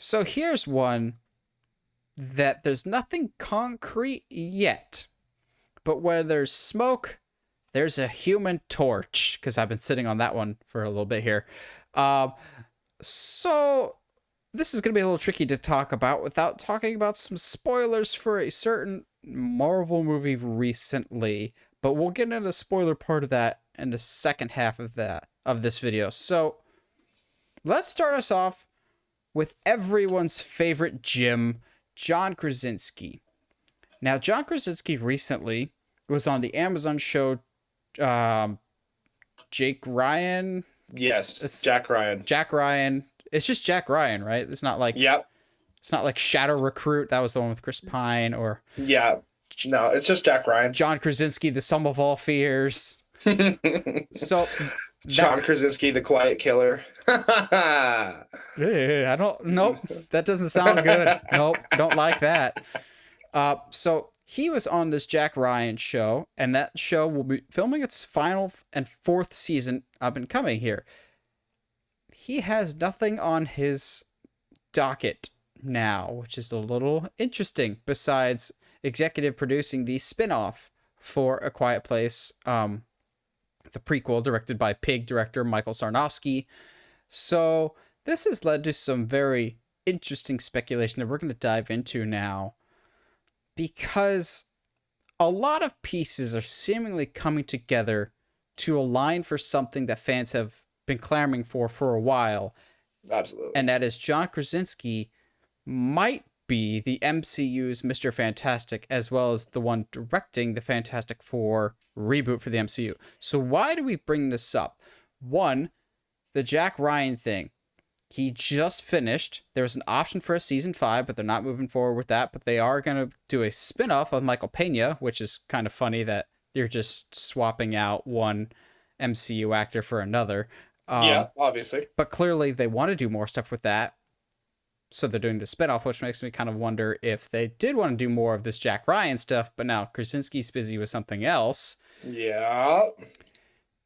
So here's one that there's nothing concrete yet, but where there's smoke, there's a human torch, because I've been sitting on that one for a little bit here. Um, so this is going to be a little tricky to talk about without talking about some spoilers for a certain Marvel movie recently, but we'll get into the spoiler part of that in the second half of this video. So let's start us off with everyone's favorite Jim, John Krasinski. Now, John Krasinski recently was on the Amazon show Jake Ryan. Yes, Jack Ryan. Jack Ryan. It's just Jack Ryan, right? It's not like Yep. It's not like Shadow Recruit. That was the one with Chris Pine, or Yeah. No, it's just Jack Ryan. John Krasinski, The Sum of All Fears. So John Krasinski, the Quiet Killer. I don't. Nope, that doesn't sound good. Nope, don't like that. So he was on this Jack Ryan show, and that show will be filming its final and fourth season up and coming here. He has nothing on his docket now, which is a little interesting, besides executive producing the spin-off for A Quiet Place, the prequel directed by Pig director Michael Sarnowski. So this has led to some very interesting speculation that we're going to dive into now, because a lot of pieces are seemingly coming together to align for something that fans have been clamoring for a while. Absolutely. And that is John Krasinski might be the MCU's Mr. Fantastic, as well as the one directing the Fantastic Four reboot for the MCU. So why do we bring this up? One, the Jack Ryan thing. He just finished. There was an option for a season 5, but they're not moving forward with that. But they are going to do a spin-off of Michael Pena, which is kind of funny that they're just swapping out one MCU actor for another. Yeah, obviously. But clearly they want to do more stuff with that. So they're doing the spinoff, which makes me kind of wonder if they did want to do more of this Jack Ryan stuff, but now Krasinski's busy with something else. Yeah.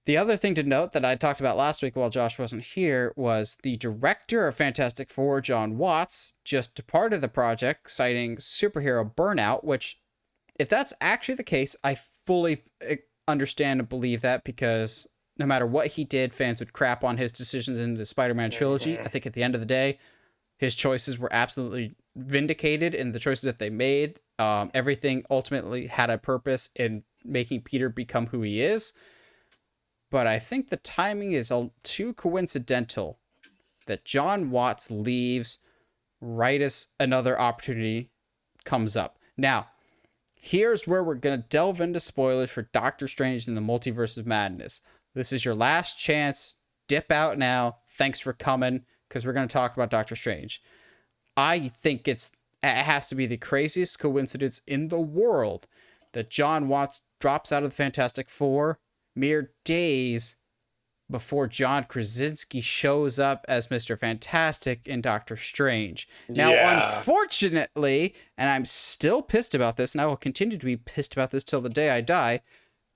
The other thing to note that I talked about last week while Josh wasn't here was the director of Fantastic Four, Jon Watts, just departed the project, citing superhero burnout, which, if that's actually the case, I fully understand and believe that, because no matter what he did, fans would crap on his decisions in the Spider-Man trilogy. I think at the end of the day, his choices were absolutely vindicated in the choices that they made. Everything ultimately had a purpose in making Peter become who he is. But I think the timing is too coincidental that Jon Watts leaves right as another opportunity comes up. Now, here's where we're going to delve into spoilers for Doctor Strange and the Multiverse of Madness. This is your last chance. Dip out now. Thanks for coming, because we're going to talk about Doctor Strange. I think it has to be the craziest coincidence in the world that Jon Watts drops out of the Fantastic Four mere days before John Krasinski shows up as Mr. Fantastic in Doctor Strange. Now, unfortunately, and I'm still pissed about this, and I will continue to be pissed about this till the day I die,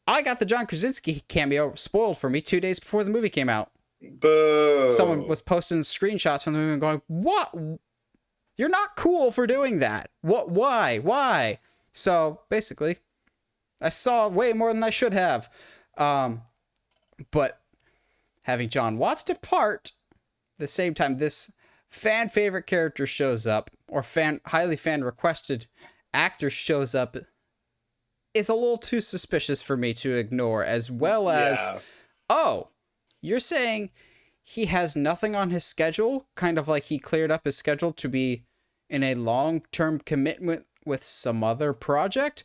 I got the John Krasinski cameo spoiled for me 2 days before the movie came out. Boo. Someone was posting screenshots from the movie and going, "What? You're not cool for doing that. What? Why?" So basically, I saw way more than I should have. But having Jon Watts depart the same time this fan favorite character shows up, or highly fan requested actor shows up, is a little too suspicious for me to ignore, as well as, oh, you're saying he has nothing on his schedule, kind of like he cleared up his schedule to be in a long-term commitment with some other project?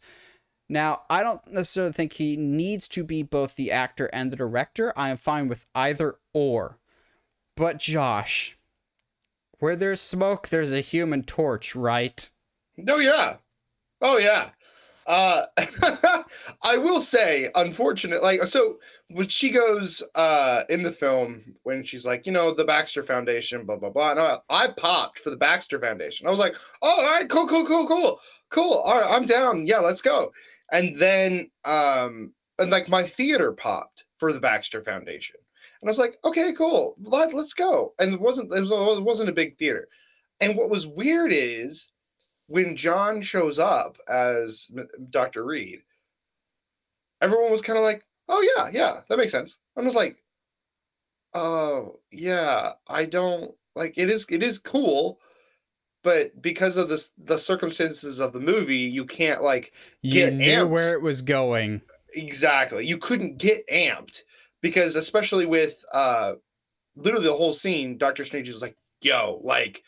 Now, I don't necessarily think he needs to be both the actor and the director. I am fine with either or. But Josh, where there's smoke, there's a human torch, right? Oh, yeah. Oh, yeah. I will say, unfortunately, so when she goes in the film, when she's like, the Baxter Foundation, blah, blah, blah, and I popped for the Baxter Foundation. I was like, oh, all right, cool. All right, I'm down. Yeah, let's go. And then, and like my theater popped for the Baxter Foundation. And I was like, okay, cool. Let's go. And it wasn't a big theater. And what was weird is when John shows up as Dr. Reed, everyone was kind of like, "Oh yeah, yeah, that makes sense." I'm just like, "Oh yeah, I don't like it is cool, but because of the circumstances of the movie, you can't like You get knew where amped." it was going. Exactly. You couldn't get amped because especially with literally the whole scene, Doctor Strange is like, "Yo, like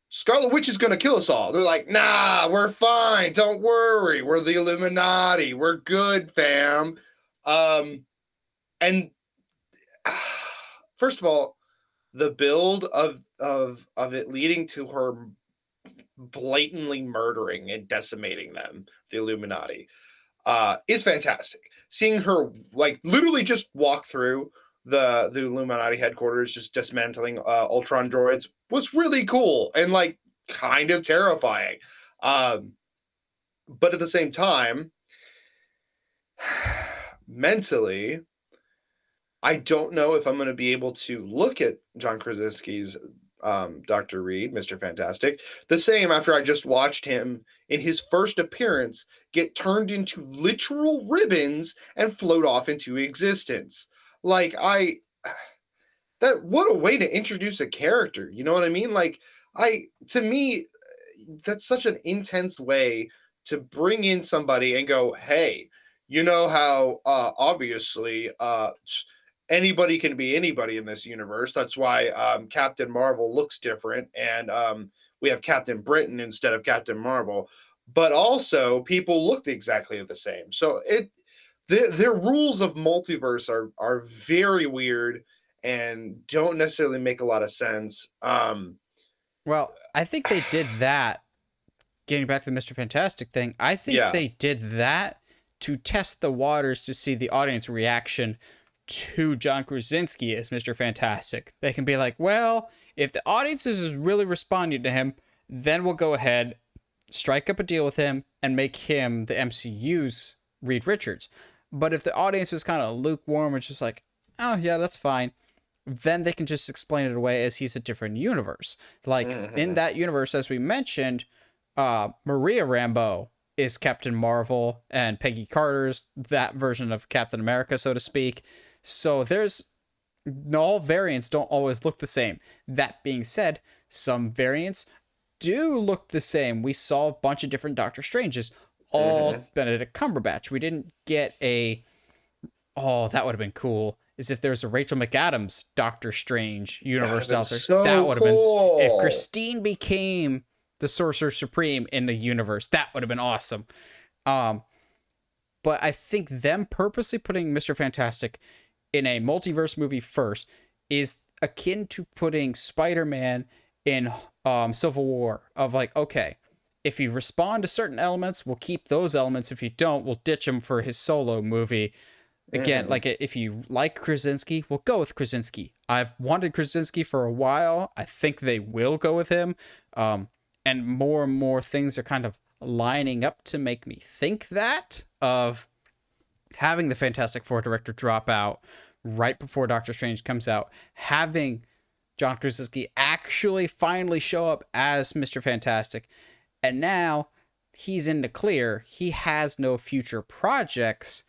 Scarlet Witch is gonna kill us all." They're like, "Nah, we're fine. Don't worry. We're the Illuminati. We're good, fam." And first of all, the build of it leading to her blatantly murdering and decimating them, the Illuminati, is fantastic. Seeing her like literally just walk through the Illuminati headquarters, just dismantling Ultron droids, was really cool and like kind of terrifying. Um, but at the same time, mentally, I don't know if I'm going to be able to look at John Krasinski's Dr. Reed, Mr. Fantastic, the same after I just watched him in his first appearance get turned into literal ribbons and float off into existence. Like, that, what a way to introduce a character. You know what I mean? Like, to me, that's such an intense way to bring in somebody and go, hey, you know how obviously anybody can be anybody in this universe. That's why Captain Marvel looks different, and we have Captain Britain instead of Captain Marvel. But also, people look exactly the same. So their rules of multiverse are very weird and don't necessarily make a lot of sense. Well, I think they did that. Getting back to the Mr. Fantastic thing, I think Yeah. they did that to test the waters to see the audience reaction to John Krasinski as Mr. Fantastic. They can be like, well, if the audience is really responding to him, then we'll go ahead, strike up a deal with him, and make him the MCU's Reed Richards. But if the audience is kind of lukewarm, it's just like, oh yeah, that's fine, then they can just explain it away as he's a different universe. Like in Mhm. that universe, as we mentioned, Maria Rambeau is Captain Marvel, and Peggy Carter's that version of Captain America, so to speak. So there's all variants don't always look the same. That being said, some variants do look the same. We saw a bunch of different Doctor Stranges, Mhm. all Benedict Cumberbatch. We didn't get a, oh, that would have been cool. Is if there's a Rachel McAdams Doctor Strange That would have universe been out there. That so would have been, if cool. Christine became the Sorcerer Supreme in the universe, that would have been awesome. Um, but I think them purposely putting Mr. Fantastic in a multiverse movie first is akin to putting Spider-Man in Civil War, of like, okay, if you respond to certain elements, we'll keep those elements. If you don't, we'll ditch them for his solo movie. Again, Mhm. like if you like Krasinski, we'll go with Krasinski. I've wanted Krasinski for a while. I think they will go with him. And more things are kind of lining up to make me think that, of having the Fantastic Four director drop out right before Doctor Strange comes out, having John Krasinski actually finally show up as Mr. Fantastic, and now he's in the clear. He has no future projects.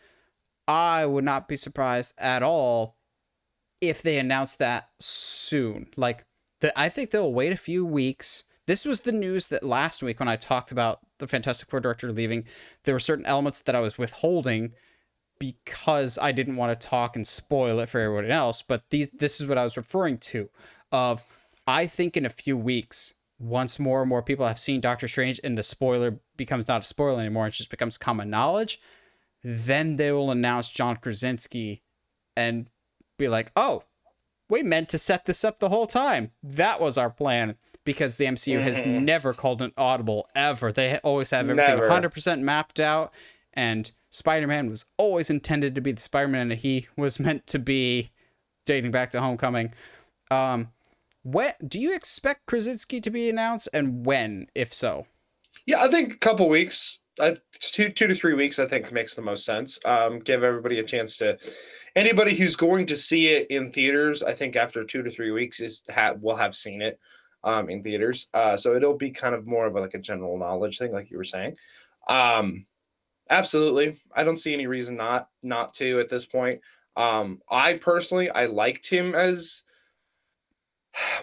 I would not be surprised at all if they announce that soon. Like, I think they'll wait a few weeks. This was the news that last week when I talked about the Fantastic Four director leaving, there were certain elements that I was withholding because I didn't want to talk and spoil it for everyone else. But this is what I was referring to. Of, I think in a few weeks, once more and more people have seen Doctor Strange and the spoiler becomes not a spoiler anymore, it just becomes common knowledge, then they will announce John Krasinski and be like, oh, we meant to set this up the whole time. That was our plan. Because the MCU has Mhm. never called an audible ever. They always have everything Never. 100% mapped out. And Spider-Man was always intended to be the Spider-Man that he was meant to be, dating back to Homecoming. What do you expect Krasinski to be announced, and when, if so? Yeah, I think a couple weeks, 2 to 3 weeks, I think makes the most sense. Give everybody a chance to. Anybody who's going to see it in theaters, I think after 2 to 3 weeks will have seen it. in theaters. So it'll be kind of more of like a general knowledge thing, like you were saying. Um, Absolutely. I don't see any reason not to at this point. I personally I liked him as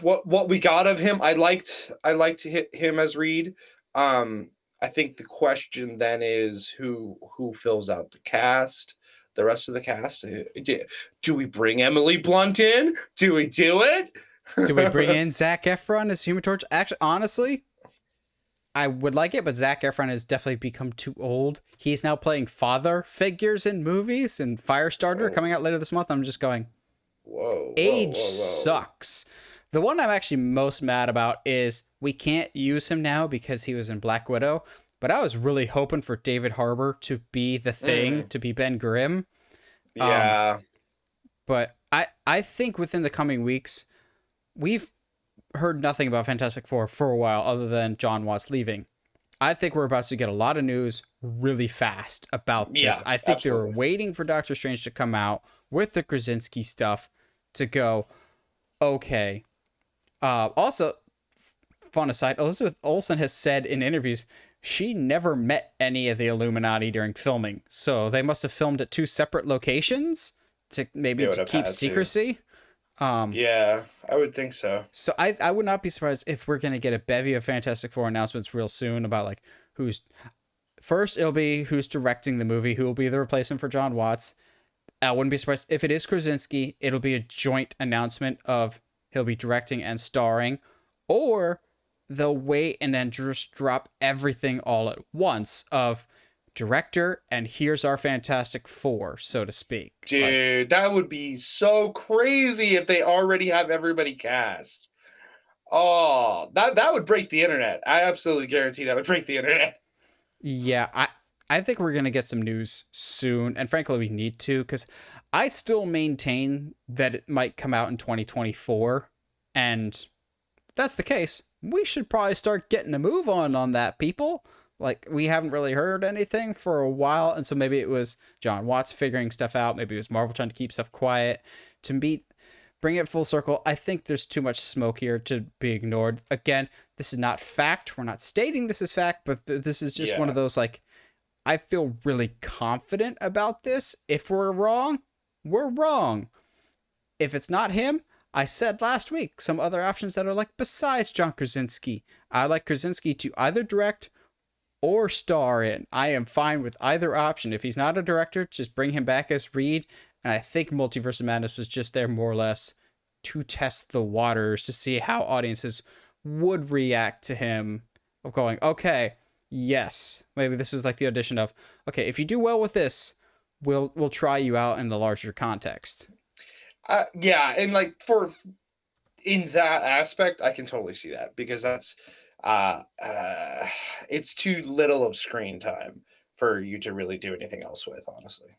what we got of him. I liked him as Reed. Um, I think the question then is who fills out the cast, the rest of the cast. Do we bring Emily Blunt in? Do we do it? Do we bring in Zac Efron as Human Torch? Actually, honestly, I would like it, but Zac Efron has definitely become too old. He's now playing father figures in movies, and Firestarter Whoa, coming out later this month. I'm just going, whoa, whoa, age whoa, whoa. sucks. The one I'm actually most mad about is we can't use him now because he was in Black Widow. But I was really hoping for David Harbour to be the Thing, Mm, to be Ben Grimm. Um, yeah, but I think within the coming weeks, we've heard nothing about Fantastic Four for a while other than Jon Watts leaving. I think we're about to get a lot of news really fast about this. yeah, I think they were absolutely. waiting for Doctor Strange to come out with the Krasinski stuff to go, okay. Also, fun aside, Elizabeth Olsen has said in interviews she never met any of the Illuminati during filming. So they must have filmed at two separate locations to They maybe would to have keep had to. secrecy. Um, Yeah, I would think so. so I would not be surprised if we're gonna get a bevy of Fantastic Four announcements real soon about like who's first. It'll be who's directing the movie, who will be the replacement for John Watts. I wouldn't be surprised if it is Krasinski. It'll be a joint announcement of he'll be directing and starring, or they'll wait and then just drop everything all at once of director and here's our Fantastic Four, so to speak. Like, Dude, that would be so crazy if they already have everybody cast. Oh, that would break the internet. I absolutely guarantee that would break the internet. yeah, I think we're gonna get some news soon, and frankly, we need to because I still maintain that it might come out in 2024, and if that's the case, we should probably start getting a move on that, people. Like we haven't really heard anything for a while, and so maybe it was John Watts figuring stuff out. Maybe it was Marvel trying to keep stuff quiet. To me, bring it full circle, I think there's too much smoke here to be ignored. Again, this is not fact. We're not stating this is fact, but this is just one of Yeah. those like I feel really confident about this. If we're wrong, we're wrong. If it's not him, I said last week some other options that are like besides John Krasinski. I like Krasinski to either direct or star in. I am fine with either option. If he's not a director, just bring him back as Reed. And I think Multiverse of Madness was just there more or less to test the waters to see how audiences would react to him. Of going, okay, yes, maybe this is like the audition of, okay, if you do well with this, we'll try you out in the larger context. Yeah, and like for in that aspect, I can totally see that because that's uh, uh it's too little of screen time for you to really do anything else with, honestly.